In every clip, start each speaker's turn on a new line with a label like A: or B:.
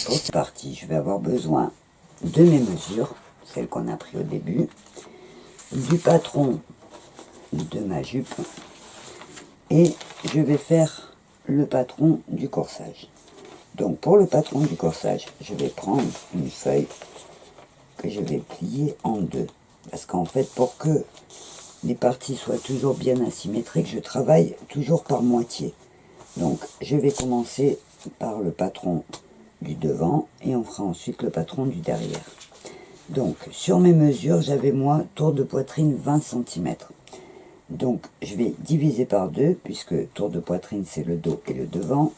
A: Pour cette partie, je vais avoir besoin de mes mesures, celles qu'on a pris au début, du patron de ma jupe, et je vais faire le patron du corsage. Donc pour le patron du corsage, je vais prendre une feuille que je vais plier en deux. Parce qu'en fait, pour que les parties soient toujours bien asymétriques, je travaille toujours par moitié. Donc je vais commencer par le patron du devant et on fera ensuite le patron du derrière. Donc sur mes mesures, j'avais moi tour de poitrine 20 cm. Donc je vais diviser par deux, puisque tour de poitrine c'est le dos et le devant,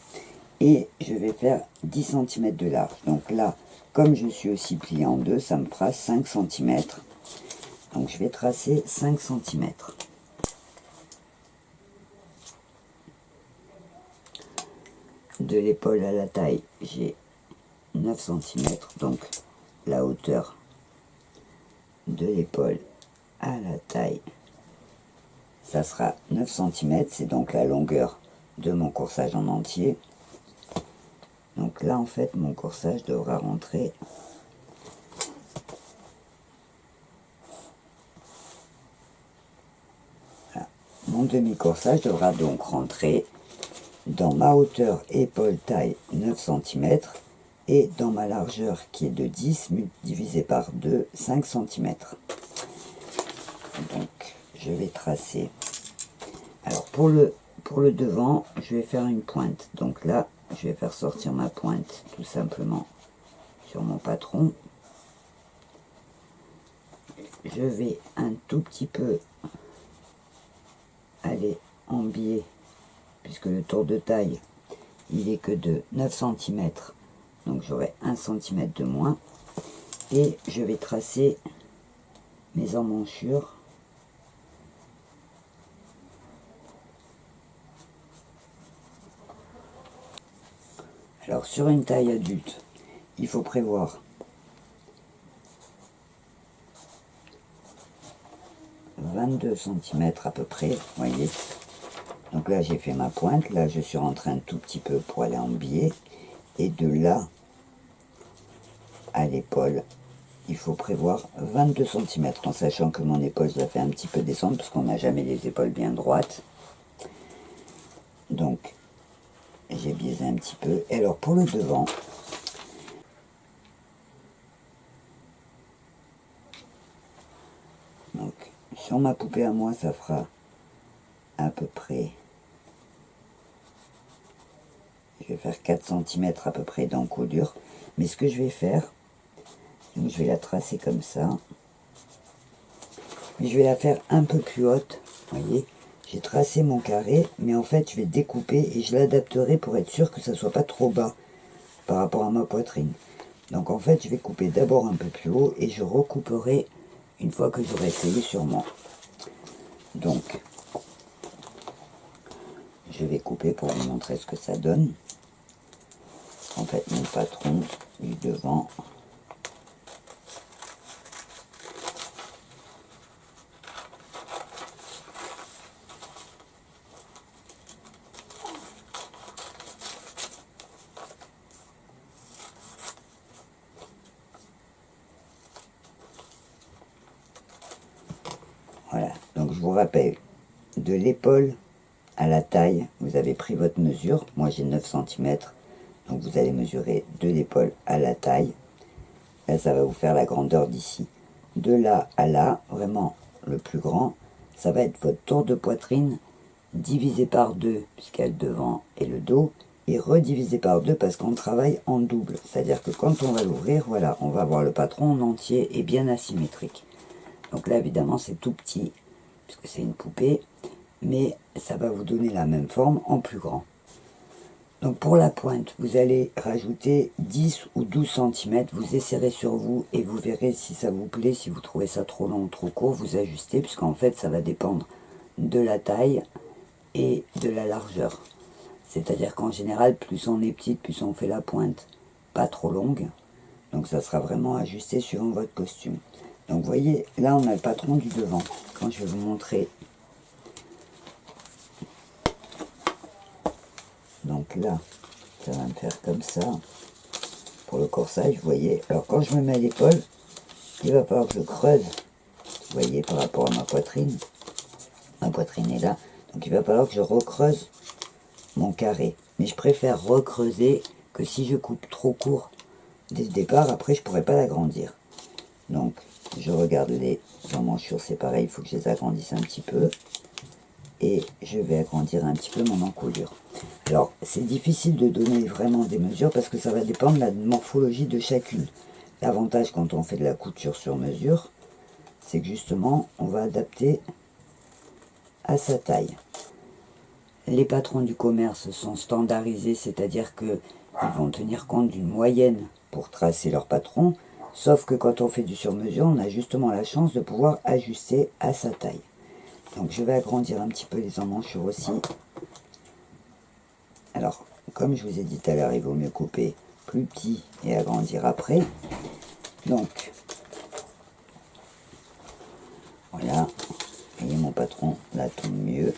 A: et je vais faire 10 cm de large. Donc là, comme je suis aussi plié en deux, ça me fera 5 cm. Donc je vais tracer 5 cm. De l'épaule à la taille, j'ai 9 cm, donc la hauteur de l'épaule à la taille, ça sera 9 cm, c'est donc la longueur de mon corsage en entier. Donc là, en fait, mon corsage devra rentrer voilà. Mon demi-corsage devra donc rentrer dans ma hauteur épaule-taille 9 cm et dans ma largeur qui est de 10 divisé par 2, 5 cm. Donc, je vais tracer. Alors, pour le devant, je vais faire une pointe. Donc là, je vais faire sortir ma pointe tout simplement sur mon patron. Je vais un tout petit peu aller en biais, puisque le tour de taille, il est que de 9 cm. Donc j'aurai 1 cm de moins. Et je vais tracer mes emmanchures. Alors sur une taille adulte, il faut prévoir 22 cm à peu près, vous voyez. Donc là j'ai fait ma pointe, là je suis rentré un tout petit peu pour aller en biais, et de là à l'épaule, il faut prévoir 22 cm, en sachant que mon épaule je la fais un petit peu descendre, parce qu'on n'a jamais les épaules bien droites. Donc j'ai biaisé un petit peu. Et alors pour le devant, donc sur ma poupée à moi, ça fera à peu près, je vais faire 4 cm à peu près d'encolure. Mais ce que je vais faire, donc je vais la tracer comme ça, mais je vais la faire un peu plus haute, vous voyez. J'ai tracé mon carré, mais en fait je vais découper et je l'adapterai pour être sûr que ça soit pas trop bas par rapport à ma poitrine. Donc en fait je vais couper d'abord un peu plus haut et je recouperai une fois que j'aurai essayé sur moi. Donc je vais couper pour vous montrer ce que ça donne. En fait mon patron du devant, voilà. Donc je vous rappelle, de l'épaule à la taille, vous avez pris votre mesure. Moi j'ai 9 cm, donc vous allez mesurer de l'épaule à la taille. Là ça va vous faire la grandeur d'ici. De là à là, vraiment le plus grand, ça va être votre tour de poitrine divisé par 2, puisqu'il y a le devant et le dos, et redivisé par 2 parce qu'on travaille en double. C'est-à-dire que quand on va l'ouvrir, voilà, on va avoir le patron en entier et bien asymétrique. Donc là évidemment c'est tout petit, puisque c'est une poupée, mais ça va vous donner la même forme en plus grand. Donc pour la pointe, vous allez rajouter 10 ou 12 cm, vous essaierez sur vous et vous verrez si ça vous plaît. Si vous trouvez ça trop long ou trop court, vous ajustez, puisqu'en fait ça va dépendre de la taille et de la largeur. C'est-à-dire qu'en général, plus on est petite, plus on fait la pointe pas trop longue. Donc ça sera vraiment ajusté suivant votre costume. Donc vous voyez, là on a le patron du devant. Quand je vais vous montrer, donc là, ça va me faire comme ça. pour le corsage, vous voyez. Alors quand je me mets à l'épaule, il va falloir que je creuse, vous voyez, par rapport à ma poitrine. Ma poitrine est là, donc il va falloir que je recreuse mon carré. Mais je préfère recreuser que si je coupe trop court dès le départ, après je pourrais pas l'agrandir. Donc je regarde les emmanchures, c'est pareil, il faut que je les agrandisse un petit peu. Et je vais agrandir un petit peu mon encolure. Alors c'est difficile de donner vraiment des mesures parce que ça va dépendre de la morphologie de chacune. L'avantage quand on fait de la couture sur mesure, c'est que justement on va adapter à sa taille. Les patrons du commerce sont standardisés, c'est-à-dire qu'ils vont tenir compte d'une moyenne pour tracer leur patron, sauf que quand on fait du sur-mesure, on a justement la chance de pouvoir ajuster à sa taille. Donc je vais agrandir un petit peu les emmanchures aussi. Alors, comme je vous ai dit tout à l'heure, il vaut mieux couper plus petit et agrandir après. Donc, voilà, et mon patron là tombe mieux,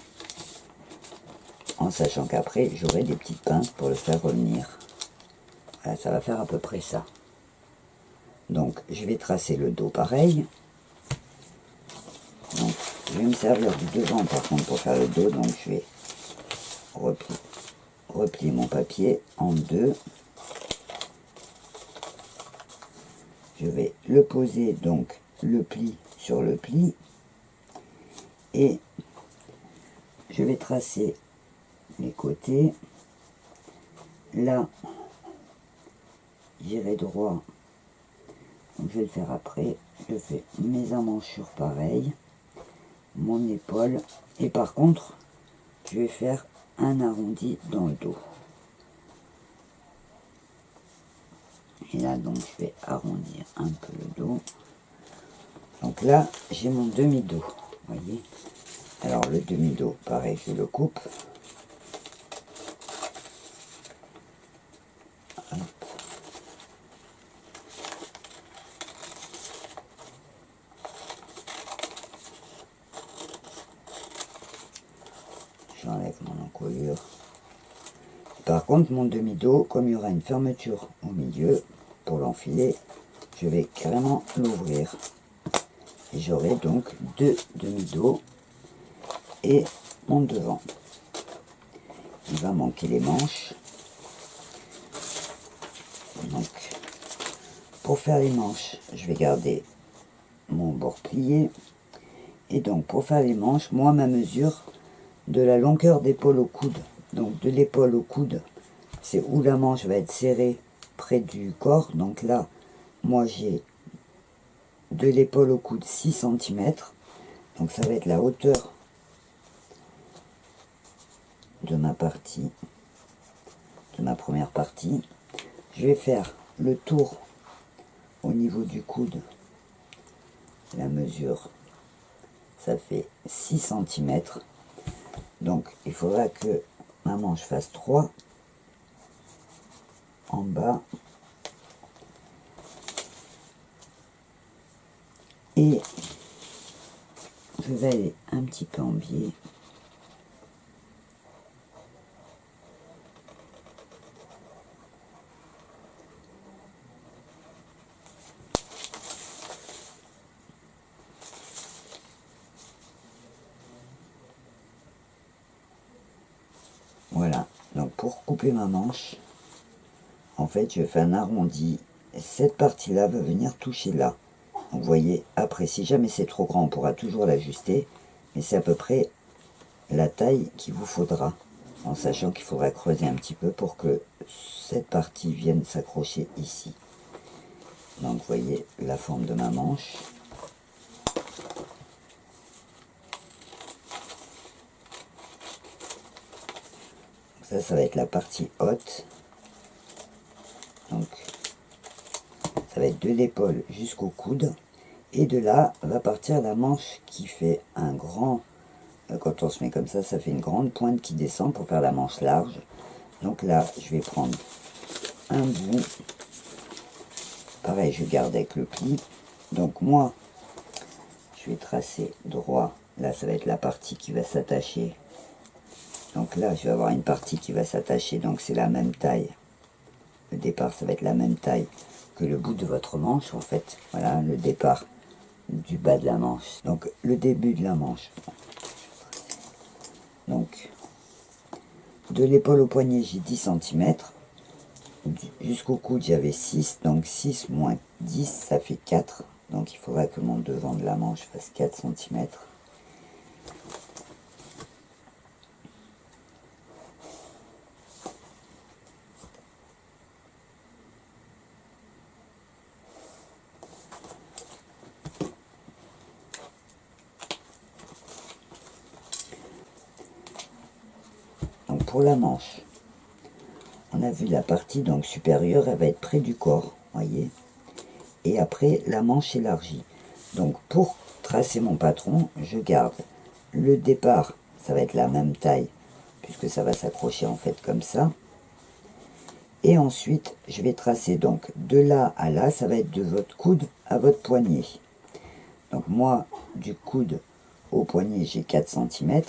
A: en sachant qu'après j'aurai des petites pinces pour le faire revenir. Voilà, ça va faire à peu près ça. Donc je vais tracer le dos pareil. Donc je vais me servir du devant par contre pour faire le dos, donc je vais replier mon papier en deux. Je vais le poser donc le pli sur le pli et je vais tracer les côtés. Là, j'irai droit, donc je vais le faire après. Je fais mes emmanchures pareil, mon épaule, et par contre, je vais faire un arrondi dans le dos. Et là, donc, je vais arrondir un peu le dos. Donc là, j'ai mon demi-dos, vous voyez. Alors, le demi-dos, pareil, je le coupe. J'enlève mon encolure. Par contre, mon demi-dos, comme il y aura une fermeture au milieu pour l'enfiler, je vais carrément l'ouvrir. Et j'aurai donc deux demi-dos et mon devant. Il va manquer les manches. Donc, pour faire les manches, je vais garder mon bord plié. Et donc, pour faire les manches, moi, ma mesure de la longueur d'épaule au coude, donc de l'épaule au coude, c'est où la manche va être serrée près du corps. Donc là, moi, j'ai de l'épaule au coude 6 cm. Donc, ça va être la hauteur de ma partie, de ma première partie. Je vais faire le tour au niveau du coude. La mesure, ça fait 6 cm. Donc il faudra que ma manche fasse 3 en bas et je vais aller un petit peu en biais. Voilà, donc pour couper ma manche, en fait je fais un arrondi et cette partie là va venir toucher là. Donc vous voyez, après si jamais c'est trop grand on pourra toujours l'ajuster, mais c'est à peu près la taille qu'il vous faudra, en sachant qu'il faudra creuser un petit peu pour que cette partie vienne s'accrocher ici. Donc vous voyez la forme de ma manche. Ça va être la partie haute. Donc ça va être de l'épaule jusqu'au coude. Et de là va partir la manche qui fait un grand... Quand on se met comme ça fait une grande pointe qui descend pour faire la manche large. Donc là, je vais prendre un bout. Pareil, je garde avec le pli. Donc moi, je vais tracer droit. Là, ça va être la partie qui va s'attacher. Donc là, je vais avoir une partie qui va s'attacher. Donc c'est la même taille le départ ça va être la même taille que le bout de votre manche en fait. Voilà le départ du bas de la manche. Donc le début de la manche. Donc de l'épaule au poignet j'ai 10 cm. Jusqu'au coude j'avais 6, donc 6 moins 10 ça fait 4. Donc il faudra que mon devant de la manche fasse 4 cm. Donc pour la manche, on a vu la partie donc supérieure, elle va être près du corps, voyez. Et après la manche élargie. Donc pour tracer mon patron, je garde le départ, ça va être la même taille, puisque ça va s'accrocher en fait comme ça. Et ensuite, je vais tracer donc de là à là, ça va être de votre coude à votre poignet. Donc moi, du coude au poignet, j'ai 4 cm.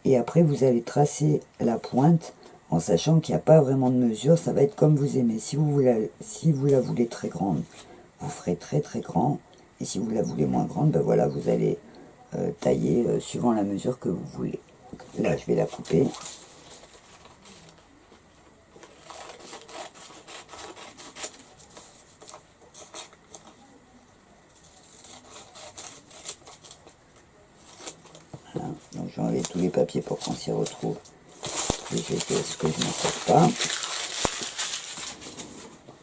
A: Et après, vous allez tracer la pointe en sachant qu'il n'y a pas vraiment de mesure. Ça va être comme vous aimez. Si vous la voulez très grande, vous ferez très très grand. Et si vous la voulez moins grande, ben voilà, vous allez tailler suivant la mesure que vous voulez. Là, je vais la couper. Voilà. Donc, je vais enlever tous les papiers pour qu'on s'y retrouve. Et je fais ce que je ne sais pas.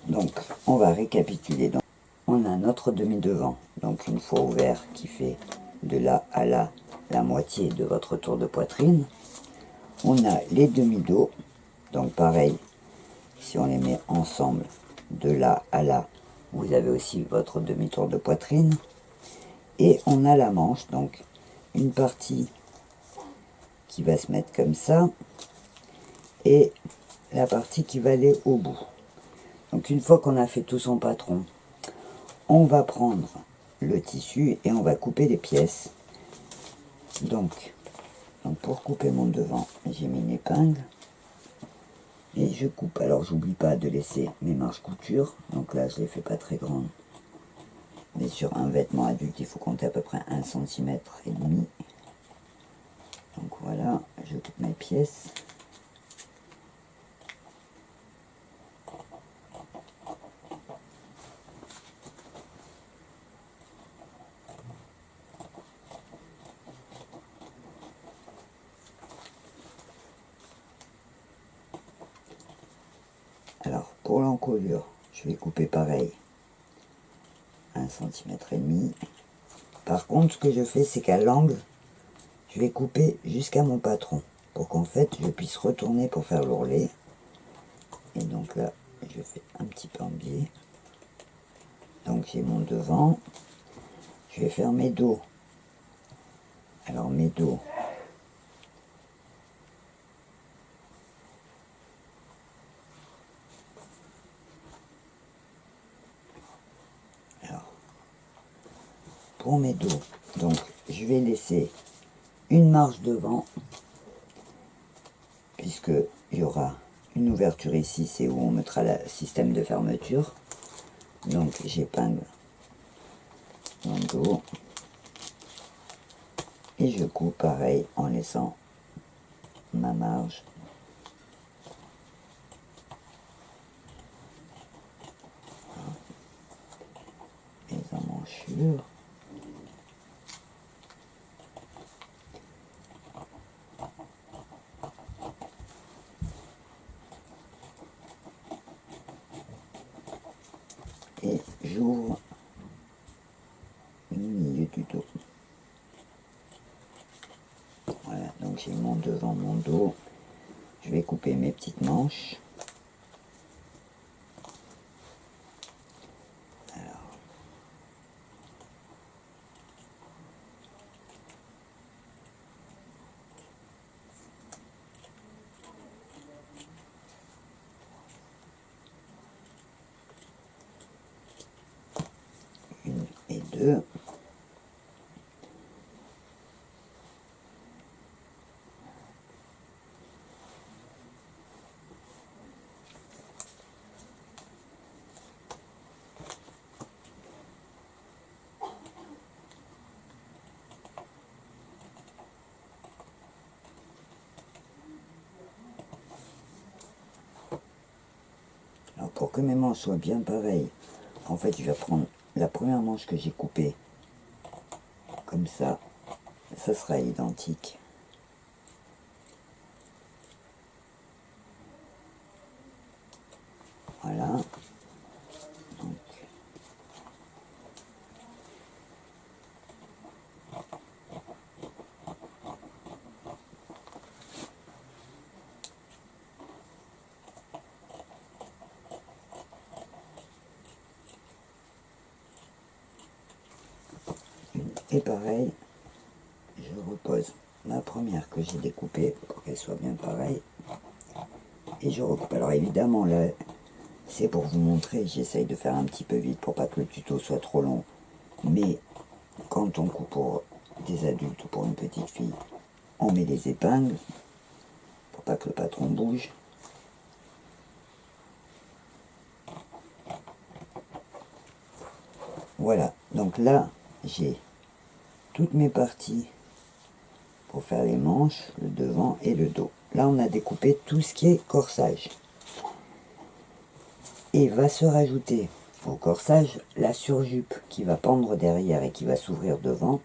A: Donc, on va récapituler. Donc, on a notre demi-devant, donc une fois ouvert, qui fait de là à là la moitié de votre tour de poitrine. On a les demi-dos, donc pareil, si on les met ensemble, de là à là, vous avez aussi votre demi-tour de poitrine. Et on a la manche, donc une partie qui va se mettre comme ça, et la partie qui va aller au bout. Donc une fois qu'on a fait tout son patron, on va prendre le tissu et on va couper les pièces. Donc pour couper mon devant, j'ai mis une épingle et je coupe. Alors j'oublie pas de laisser mes marges couture, donc là je les fais pas très grandes, mais sur un vêtement adulte il faut compter à peu près 1,5 cm. Donc voilà, je coupe mes pièces. Alors pour l'encolure, je vais couper pareil 1,5 cm. Par contre, ce que je fais, c'est qu'à l'angle, je vais couper jusqu'à mon patron pour qu'en fait je puisse retourner pour faire l'ourlet. Et donc là, je fais un petit peu en biais. Donc j'ai mon devant. Je vais faire mes dos. Alors mes dos. Alors, pour mes dos, donc je vais laisser une marge devant, puisque il y aura une ouverture ici, c'est où on mettra le système de fermeture. Donc j'épingle mon dos et je coupe pareil en laissant ma marge. Les emmanchures. Et j'ouvre le milieu du dos. Voilà, donc j'ai mon devant, mon dos. Je vais couper mes petites manches. Alors, une et deux. pour que mes manches soient bien pareilles, en fait je vais prendre la première manche que j'ai coupée, comme ça sera identique. Voilà. Donc, et pareil, je repose ma première que j'ai découpée pour qu'elle soit bien pareille. Et je recoupe. Alors évidemment, là, c'est pour vous montrer, j'essaye de faire un petit peu vite pour pas que le tuto soit trop long. Mais quand on coupe pour des adultes ou pour une petite fille, on met les épingles pour pas que le patron bouge. Voilà, donc là, j'ai toutes mes parties pour faire les manches, le devant et le dos. Là, on a découpé tout ce qui est corsage. Et va se rajouter au corsage la surjupe qui va pendre derrière et qui va s'ouvrir devant.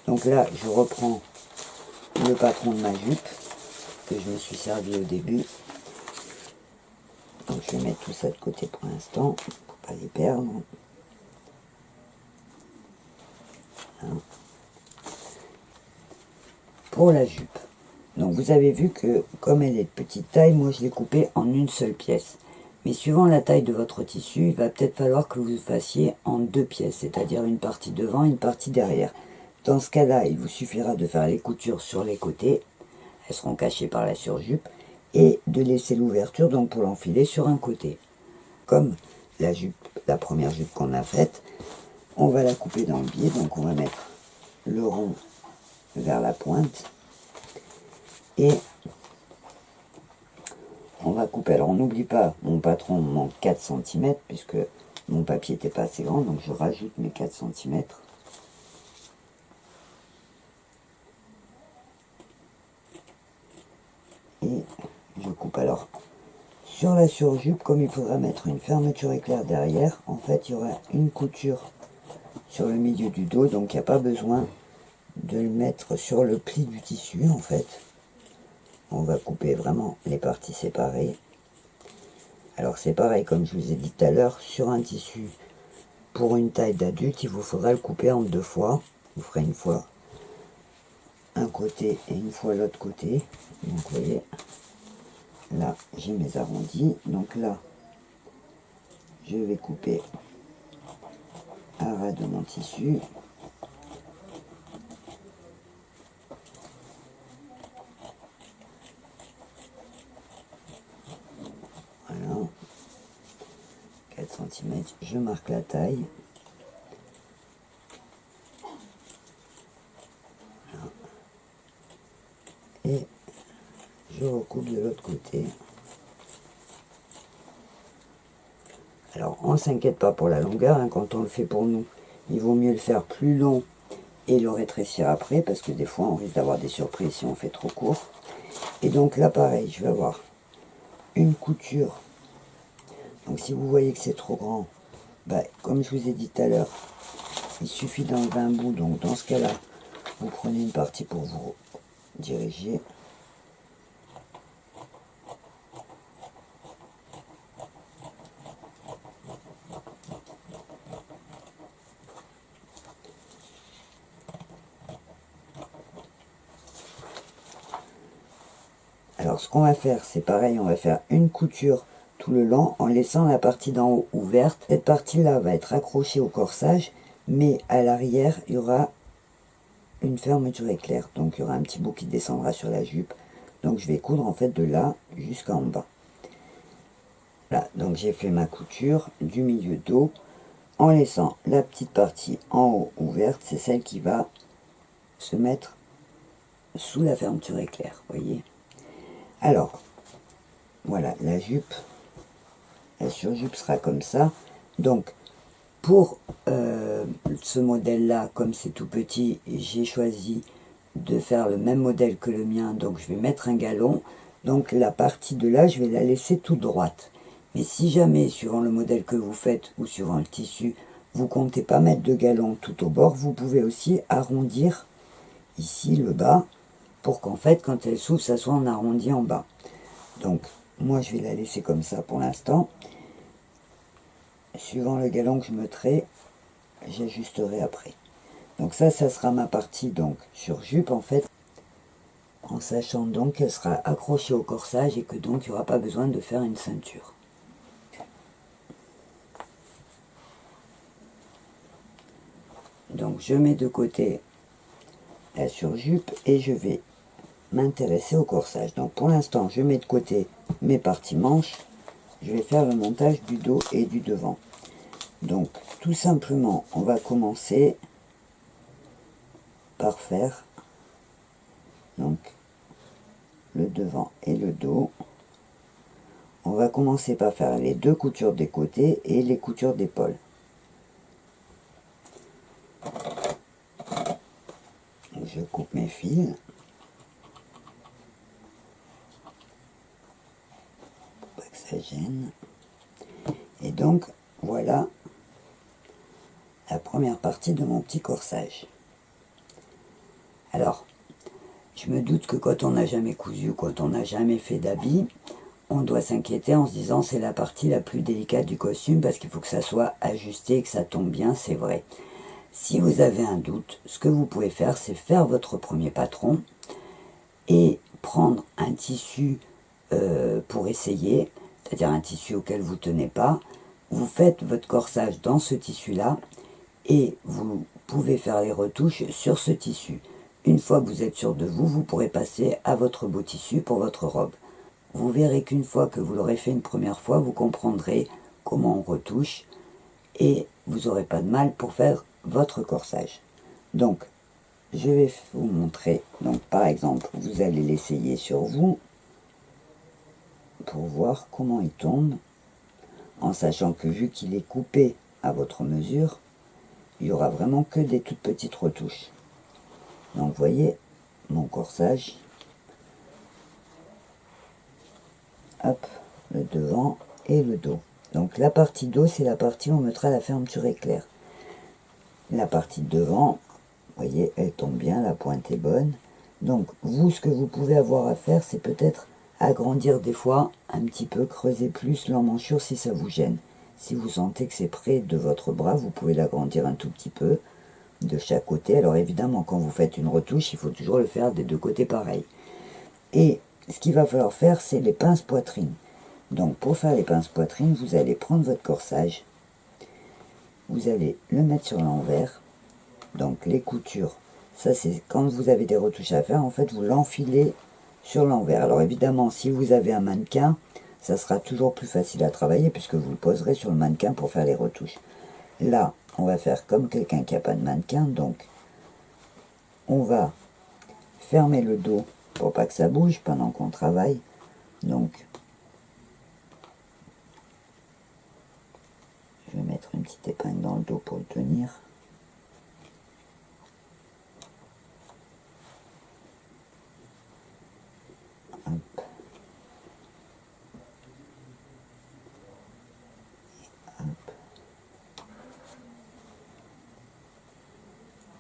A: Donc là, je reprends le patron de ma jupe que je me suis servi au début. Donc je vais mettre tout ça de côté pour l'instant, pour pas les perdre. Hein. Pour la jupe, donc vous avez vu que comme elle est de petite taille, moi je l'ai coupée en une seule pièce. Mais suivant la taille de votre tissu, il va peut-être falloir que vous le fassiez en deux pièces, c'est-à-dire une partie devant et une partie derrière. Dans ce cas-là, il vous suffira de faire les coutures sur les côtés, elles seront cachées par la surjupe, et de laisser l'ouverture donc pour l'enfiler sur un côté. Comme la jupe, la première jupe qu'on a faite, on va la couper dans le biais, donc on va mettre le rond vers la pointe et on va couper. Alors on n'oublie pas, mon patron manque 4 cm puisque mon papier n'était pas assez grand, donc je rajoute mes 4 cm. Et je coupe. Alors sur la surjupe, comme il faudra mettre une fermeture éclair derrière, en fait il y aura une couture sur le milieu du dos, donc il n'y a pas besoin de le mettre sur le pli du tissu en fait. On va couper vraiment les parties séparées. Alors c'est pareil, comme je vous ai dit tout à l'heure, sur un tissu pour une taille d'adulte, il vous faudra le couper en deux fois. Vous ferez une fois un côté et une fois l'autre côté. Donc vous voyez, là j'ai mes arrondis. Donc là, je vais couper à ras de mon tissu. Voilà, 4 cm, je marque la taille. Voilà. Et je recoupe de l'autre côté. Alors on ne s'inquiète pas pour la longueur, hein, quand on le fait pour nous, il vaut mieux le faire plus long et le rétrécir après, parce que des fois on risque d'avoir des surprises si on fait trop court. Et donc là pareil, je vais avoir une couture. Donc si vous voyez que c'est trop grand, bah, comme je vous ai dit tout à l'heure, il suffit d'enlever un bout. Donc dans ce cas-là, vous prenez une partie pour vous diriger. Alors ce qu'on va faire, c'est pareil, on va faire une couture tout le long en laissant la partie d'en haut ouverte. Cette partie-là va être accrochée au corsage, mais à l'arrière, il y aura une fermeture éclair. Donc il y aura un petit bout qui descendra sur la jupe. Donc je vais coudre en fait de là jusqu'en bas. Voilà, donc j'ai fait ma couture du milieu dos en laissant la petite partie en haut ouverte, c'est celle qui va se mettre sous la fermeture éclair, voyez. Alors, voilà, la jupe, la surjupe sera comme ça. Donc, pour ce modèle-là, comme c'est tout petit, j'ai choisi de faire le même modèle que le mien. Donc, je vais mettre un galon. Donc, la partie de là, je vais la laisser toute droite. Mais si jamais, suivant le modèle que vous faites ou suivant le tissu, vous comptez pas mettre de galon tout au bord, vous pouvez aussi arrondir ici le bas pour qu'en fait, quand elle s'ouvre, ça soit en arrondi en bas. Donc, moi, je vais la laisser comme ça pour l'instant. Suivant le galon que je mettrai, j'ajusterai après. Donc ça sera ma partie donc sur jupe en fait, en sachant donc qu'elle sera accrochée au corsage et que donc il n'y aura pas besoin de faire une ceinture. Donc je mets de côté la surjupe et je vais m'intéresser au corsage. Donc pour l'instant je mets de côté mes parties manches, je vais faire le montage du dos et du devant. Donc tout simplement on va commencer par faire donc le devant et le dos. On va commencer par faire les deux coutures des côtés et les coutures d'épaule. Je coupe mes fils. Pour pas que ça gêne. Et donc, voilà la première partie de mon petit corsage. Alors, je me doute que quand on n'a jamais cousu, quand on n'a jamais fait d'habit, on doit s'inquiéter en se disant c'est la partie la plus délicate du costume parce qu'il faut que ça soit ajusté et que ça tombe bien, c'est vrai. Si vous avez un doute, ce que vous pouvez faire, c'est faire votre premier patron et prendre un tissu pour essayer, c'est-à-dire un tissu auquel vous ne tenez pas. Vous faites votre corsage dans ce tissu-là et vous pouvez faire les retouches sur ce tissu. Une fois que vous êtes sûr de vous, vous pourrez passer à votre beau tissu pour votre robe. Vous verrez qu'une fois que vous l'aurez fait une première fois, vous comprendrez comment on retouche et vous n'aurez pas de mal pour faire votre corsage. Donc, je vais vous montrer. Donc, par exemple, vous allez l'essayer sur vous pour voir comment il tombe, en sachant que vu qu'il est coupé à votre mesure, il n'y aura vraiment que des toutes petites retouches. Donc, vous voyez mon corsage. Hop, le devant et le dos. Donc la partie dos, c'est la partie où on mettra la fermeture éclair. La partie devant, vous voyez, elle tombe bien, la pointe est bonne. Donc vous, ce que vous pouvez avoir à faire, c'est peut-être agrandir des fois, un petit peu, creuser plus l'emmanchure si ça vous gêne. Si vous sentez que c'est près de votre bras, vous pouvez l'agrandir un tout petit peu de chaque côté. Alors évidemment, quand vous faites une retouche, il faut toujours le faire des deux côtés pareil. Et ce qu'il va falloir faire, c'est les pinces poitrine. Donc pour faire les pinces poitrine, vous allez prendre votre corsage, vous allez le mettre sur l'envers, donc les coutures, ça c'est quand vous avez des retouches à faire, en fait vous l'enfilez sur l'envers. Alors évidemment, si vous avez un mannequin, ça sera toujours plus facile à travailler puisque vous le poserez sur le mannequin pour faire les retouches. Là, on va faire comme quelqu'un qui n'a pas de mannequin, donc on va fermer le dos pour pas que ça bouge pendant qu'on travaille. Donc je vais mettre une petite épingle dans le dos pour le tenir. Hop. Hop.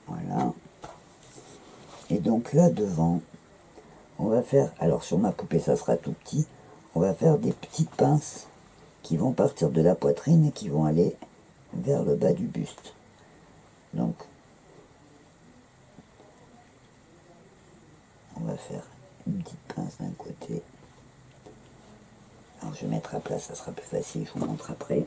A: Voilà. Et donc là devant, on va faire, alors sur ma poupée ça sera tout petit, on va faire des petites pinces qui vont partir de la poitrine et qui vont aller vers le bas du buste. Donc, on va faire une petite pince d'un côté. Alors je vais mettre à plat, ça sera plus facile, je vous montre après.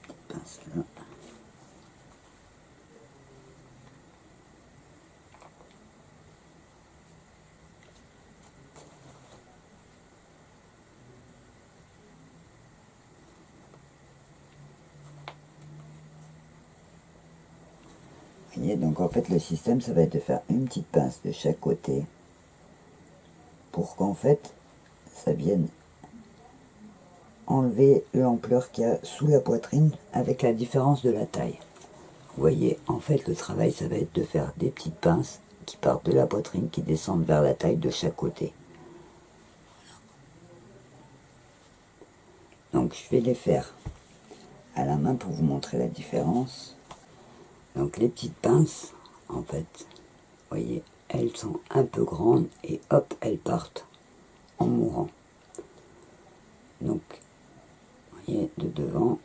A: Petite pince là. Vous voyez, donc en fait le système ça va être de faire une petite pince de chaque côté pour qu'en fait ça vienne enlever l'ampleur qu'il y a sous la poitrine avec la différence de la taille. Vous voyez, en fait le travail ça va être de faire des petites pinces qui partent de la poitrine, qui descendent vers la taille de chaque côté. Donc je vais les faire à la main pour vous montrer la différence. Donc les petites pinces, en fait, vous voyez, elles sont un peu grandes et hop, elles partent en mourant. Donc, vous voyez, de devant,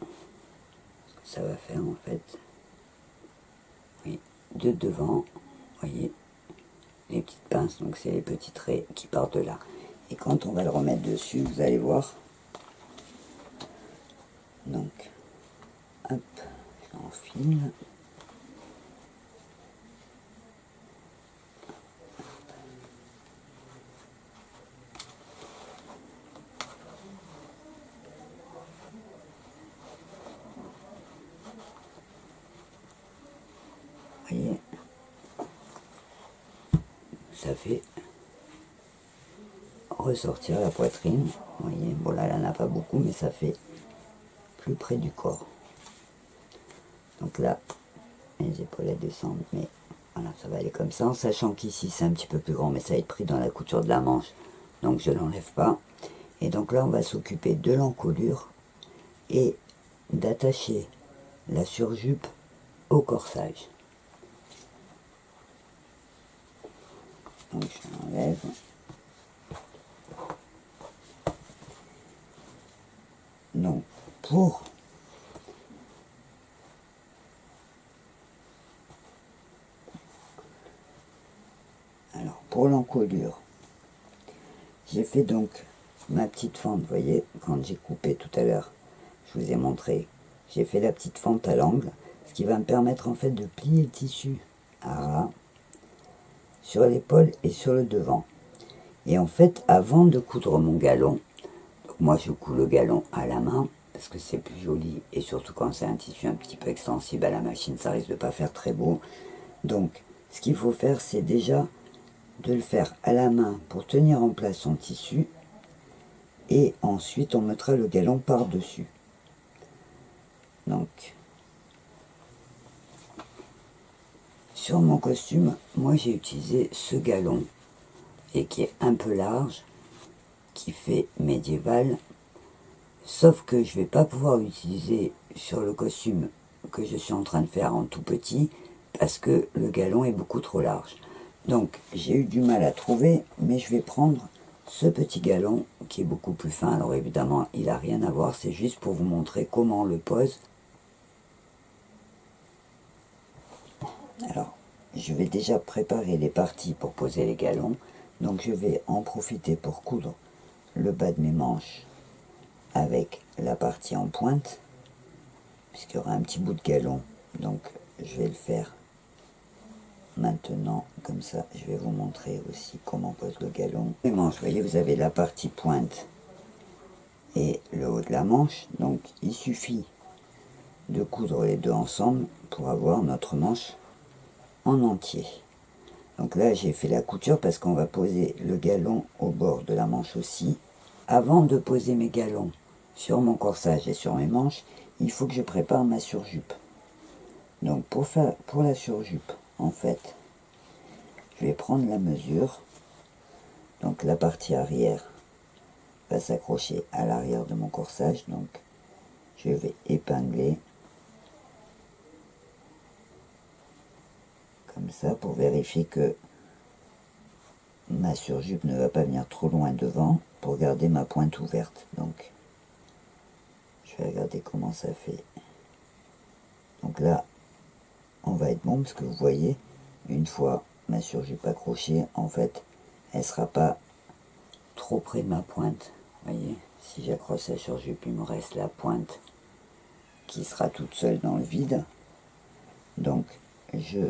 A: ce que ça va faire en fait, oui, de devant, vous voyez, les petites pinces, donc c'est les petits traits qui partent de là. Et quand on va le remettre dessus, vous allez voir, donc, hop, j'enfile. Vous voyez, ça fait ressortir la poitrine. Vous voyez, bon là, elle n'en a pas beaucoup, mais ça fait plus près du corps. Donc là, les épaulettes descendent, mais voilà, ça va aller comme ça, en sachant qu'ici c'est un petit peu plus grand, mais ça va être pris dans la couture de la manche, donc je ne l'enlève pas. Et donc là, on va s'occuper de l'encolure et d'attacher la surjupe au corsage. Donc je l'enlève. Donc pour l'encolure, j'ai fait donc ma petite fente, vous voyez, quand j'ai coupé tout à l'heure, je vous ai montré, j'ai fait la petite fente à l'angle, ce qui va me permettre en fait de plier le tissu à ras sur l'épaule et sur le devant. Et en fait, avant de coudre mon galon, donc moi je couds le galon à la main, parce que c'est plus joli, et surtout quand c'est un tissu un petit peu extensible à la machine, ça risque de pas faire très beau. Donc, ce qu'il faut faire, c'est déjà de le faire à la main pour tenir en place son tissu, et ensuite on mettra le galon par-dessus. Donc, sur mon costume, moi j'ai utilisé ce galon, et qui est un peu large, qui fait médiéval, sauf que je vais pas pouvoir l'utiliser sur le costume que je suis en train de faire en tout petit, parce que le galon est beaucoup trop large. Donc j'ai eu du mal à trouver, mais je vais prendre ce petit galon qui est beaucoup plus fin. Alors évidemment, il n'a rien à voir, c'est juste pour vous montrer comment on le pose. Alors, je vais déjà préparer les parties pour poser les galons. Donc je vais en profiter pour coudre le bas de mes manches avec la partie en pointe, puisqu'il y aura un petit bout de galon. Donc je vais le faire maintenant, comme ça je vais vous montrer aussi comment on pose le galon. Les manches, vous voyez, vous avez la partie pointe et le haut de la manche, donc il suffit de coudre les deux ensemble pour avoir notre manche en entier. Donc là j'ai fait la couture parce qu'on va poser le galon au bord de la manche aussi. Avant de poser mes galons sur mon corsage et sur mes manches, il faut que je prépare ma surjupe. Donc pour la surjupe, en fait, je vais prendre la mesure. Donc la partie arrière va s'accrocher à l'arrière de mon corsage. Donc je vais épingler comme ça pour vérifier que ma surjupe ne va pas venir trop loin devant pour garder ma pointe ouverte. Donc je vais regarder comment ça fait. Donc là, on va être bon parce que vous voyez, une fois ma surjupe accrochée, en fait, elle sera pas trop près de ma pointe. Vous voyez, si j'accroche la surjupe, il me reste la pointe qui sera toute seule dans le vide. Donc, je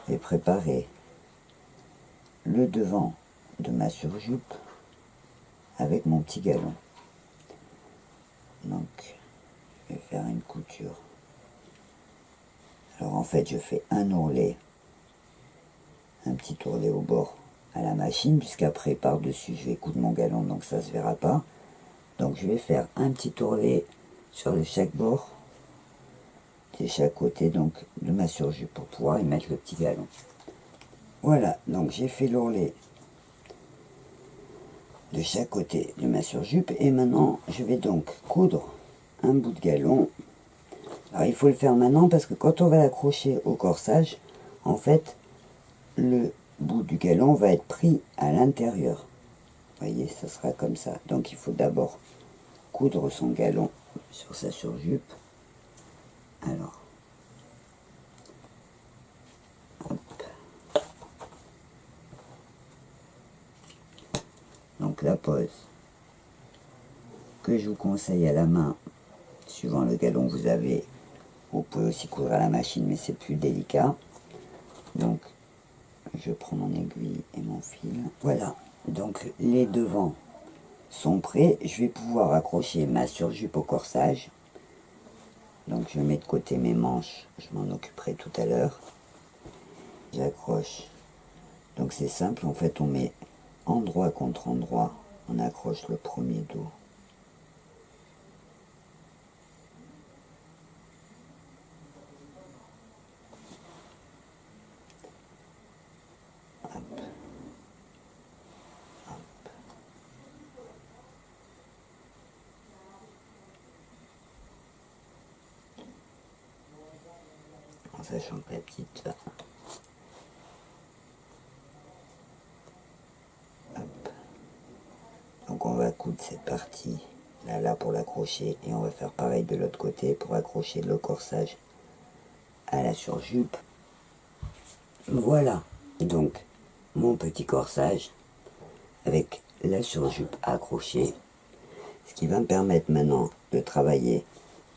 A: vais préparer le devant de ma surjupe avec mon petit galon. Donc, je vais faire une couture. Alors en fait, je fais un ourlet, un petit ourlet au bord à la machine, puisqu'après par-dessus je vais coudre mon galon, donc ça se verra pas. Donc je vais faire un petit ourlet sur chaque bord, de chaque côté donc de ma surjupe pour pouvoir y mettre le petit galon. Voilà, donc j'ai fait l'ourlet de chaque côté de ma surjupe et maintenant je vais donc coudre un bout de galon. Alors il faut le faire maintenant parce que quand on va l'accrocher au corsage, en fait le bout du galon va être pris à l'intérieur. Vous voyez, ça sera comme ça. Donc il faut d'abord coudre son galon sur sa surjupe. Alors, hop. Donc la pose que je vous conseille à la main, suivant le galon que vous avez, vous pouvez aussi coudre à la machine, mais c'est plus délicat. Donc je prends mon aiguille et mon fil. Voilà, donc les devants sont prêts. Je vais pouvoir accrocher ma surjupe au corsage. Donc je mets de côté mes manches, je m'en occuperai tout à l'heure. J'accroche. Donc c'est simple, en fait on met endroit contre endroit, on accroche le premier dos. Hop. Hop. En sachant que la petite... Hop. Donc on va coudre cette partie là pour l'accrocher et on va faire pareil de l'autre côté pour accrocher le corsage à la surjupe. Voilà donc mon petit corsage avec la surjupe accrochée, ce qui va me permettre maintenant de travailler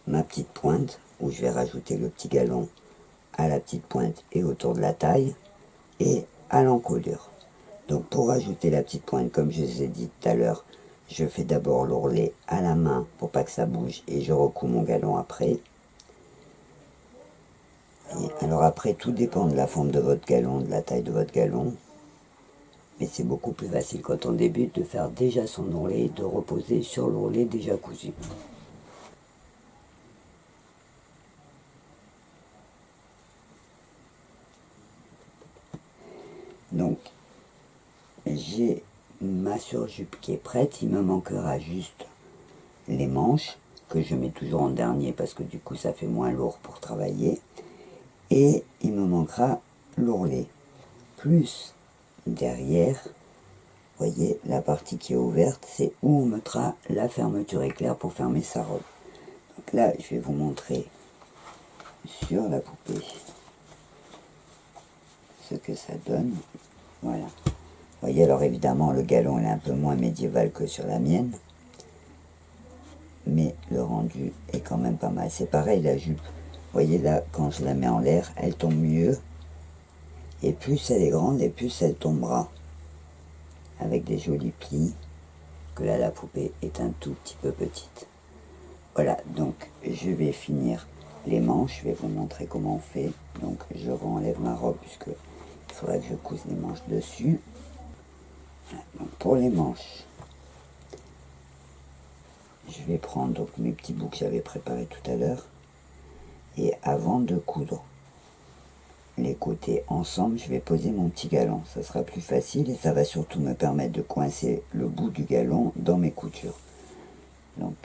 A: ma petite pointe où je vais rajouter le petit galon à la petite pointe et autour de la taille et à l'encolure. Donc pour rajouter la petite pointe, comme je vous ai dit tout à l'heure, je fais d'abord l'ourlet à la main pour pas que ça bouge et je recoue mon galon après. Et alors après, tout dépend de la forme de votre galon, de la taille de votre galon. Mais c'est beaucoup plus facile quand on débute de faire déjà son ourlet, de reposer sur l'ourlet déjà cousu. Donc, j'ai ma surjupe qui est prête, il me manquera juste les manches, que je mets toujours en dernier parce que du coup ça fait moins lourd pour travailler. Et il me manquera l'ourlet. Plus derrière, vous voyez, la partie qui est ouverte, c'est où on mettra la fermeture éclair pour fermer sa robe. Donc là, je vais vous montrer sur la poupée ce que ça donne. Voilà. Vous voyez, alors évidemment, le galon est un peu moins médiéval que sur la mienne. Mais le rendu est quand même pas mal. C'est pareil, la jupe. Vous voyez là, quand je la mets en l'air, elle tombe mieux. Et plus elle est grande, et plus elle tombera. Avec des jolis plis. Que là, la poupée est un tout petit peu petite. Voilà, donc je vais finir les manches. Je vais vous montrer comment on fait. Donc je renlève ma robe, puisque il faudra que je couse les manches dessus. Voilà, donc pour les manches, je vais prendre donc mes petits bouts que j'avais préparés tout à l'heure. Et avant de coudre les côtés ensemble, je vais poser mon petit galon. Ça sera plus facile et ça va surtout me permettre de coincer le bout du galon dans mes coutures. Donc,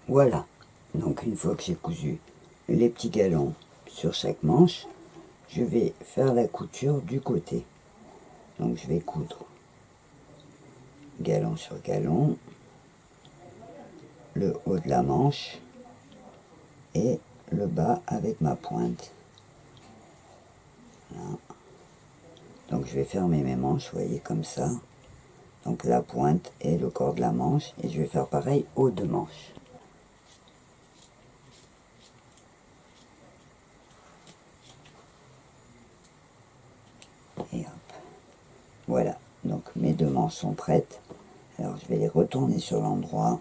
A: voilà. Donc une fois que j'ai cousu les petits galons sur chaque manche, je vais faire la couture du côté. Donc je vais coudre galon sur galon, le haut de la manche et le bas avec ma pointe. Voilà. Donc je vais fermer mes manches, vous voyez, comme ça. Donc la pointe et le corps de la manche, et je vais faire pareil aux deux manches. Et hop. Voilà, donc mes deux manches sont prêtes. Alors je vais les retourner sur l'endroit.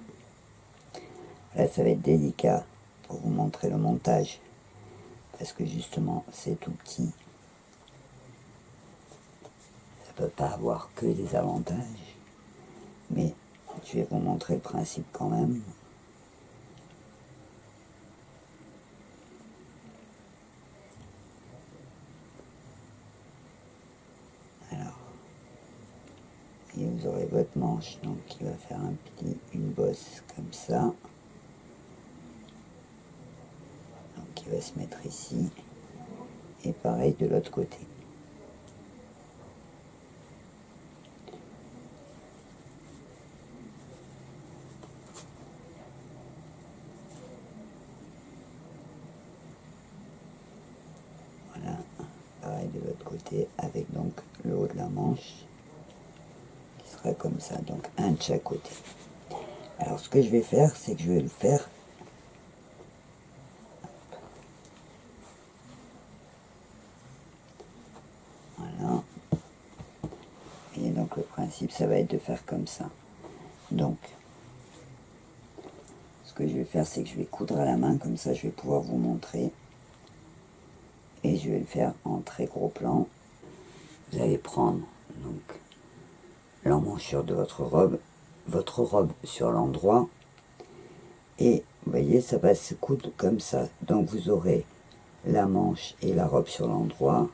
A: Là ça va être délicat pour vous montrer le montage, parce que justement c'est tout petit. Ça peut pas avoir que des avantages, mais Je vais vous montrer le principe quand même. Alors, et vous aurez votre manche, donc qui va faire une bosse comme ça. Donc qui va se mettre ici. Et pareil de l'autre côté. Voilà, pareil de l'autre côté, avec donc le haut de la manche qui sera comme ça, donc un de chaque côté. Alors ce que je vais faire, c'est que je vais le faire voilà. Et donc le principe, ça va être de faire comme ça. Donc ce que je vais faire, c'est que je vais coudre à la main, comme ça je vais pouvoir vous montrer. Et je vais le faire en très gros plan. Vous allez prendre donc l'emmanchure de votre robe sur l'endroit, et vous voyez, ça va se coudre comme ça. Donc vous aurez la manche et la robe sur l'endroit,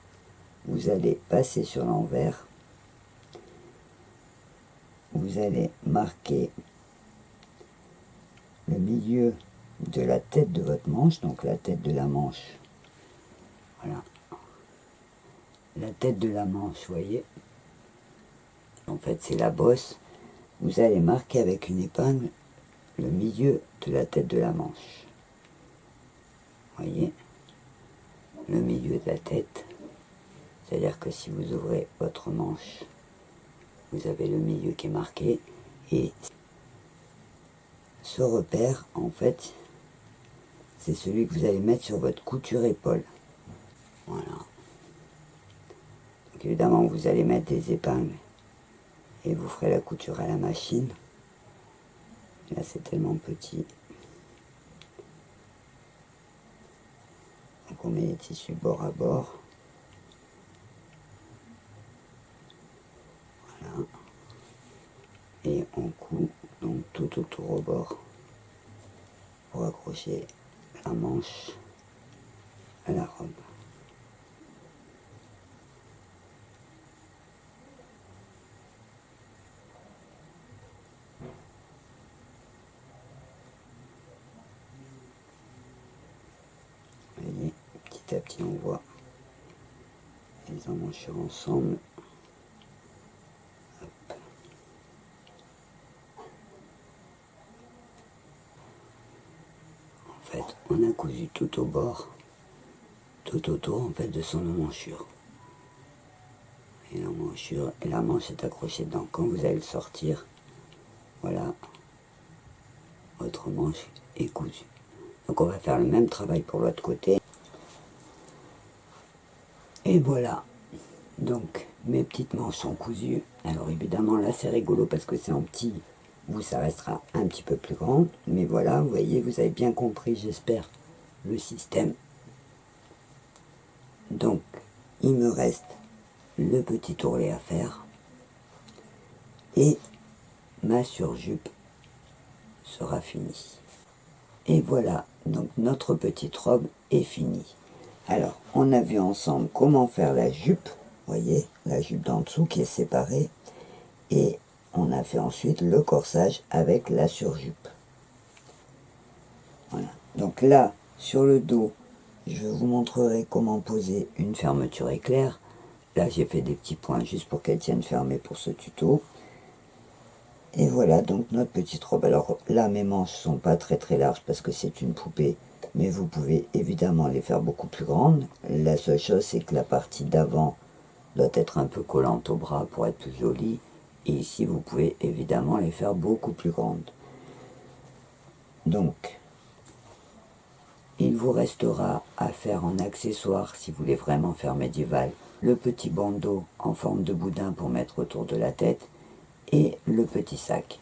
A: vous allez passer sur l'envers, vous allez marquer le milieu de la tête de votre manche, donc la tête de la manche, voilà, la tête de la manche, vous voyez, en fait c'est la bosse. Vous allez marquer avec une épingle le milieu de la tête de la manche, vous voyez, le milieu de la tête, c'est à dire que si vous ouvrez votre manche, vous avez le milieu qui est marqué. Et ce repère, en fait, c'est celui que vous allez mettre sur votre couture épaule. Voilà. Donc évidemment, vous allez mettre des épingles et vous ferez la couture à la machine. Là, c'est tellement petit. Donc on met les tissus bord à bord. Voilà. Et on coud donc tout autour au bord pour accrocher la manche à la robe. Vous voyez, petit à petit on voit les emmanchures ensemble. Hop. En fait, on a cousu tout au bord, tout autour en fait de son emmanchure. Et l'emmanchure, et la manche est accrochée dedans. Quand vous allez le sortir, voilà, votre manche est cousue. Donc on va faire le même travail pour l'autre côté. Et voilà, donc mes petites manches sont cousues. Alors évidemment là c'est rigolo parce que c'est en petit, vous ça restera un petit peu plus grand. Mais voilà, vous voyez, vous avez bien compris, j'espère, le système. Donc il me reste le petit ourlet à faire. Et ma surjupe sera finie. Et voilà, donc notre petite robe est finie. Alors, on a vu ensemble comment faire la jupe, vous voyez, la jupe d'en dessous qui est séparée, et on a fait ensuite le corsage avec la surjupe. Voilà, donc là, sur le dos, je vous montrerai comment poser une fermeture éclair. Là, j'ai fait des petits points juste pour qu'elle tienne fermée pour ce tuto. Et voilà donc notre petite robe. Alors là, mes manches sont pas très larges parce que c'est une poupée, mais vous pouvez évidemment les faire beaucoup plus grandes. La seule chose, c'est que la partie d'avant doit être un peu collante au bras pour être plus jolie. Et ici, vous pouvez évidemment les faire beaucoup plus grandes. Donc, il vous restera à faire en accessoire, si vous voulez vraiment faire médiéval, le petit bandeau en forme de boudin pour mettre autour de la tête, et le petit sac.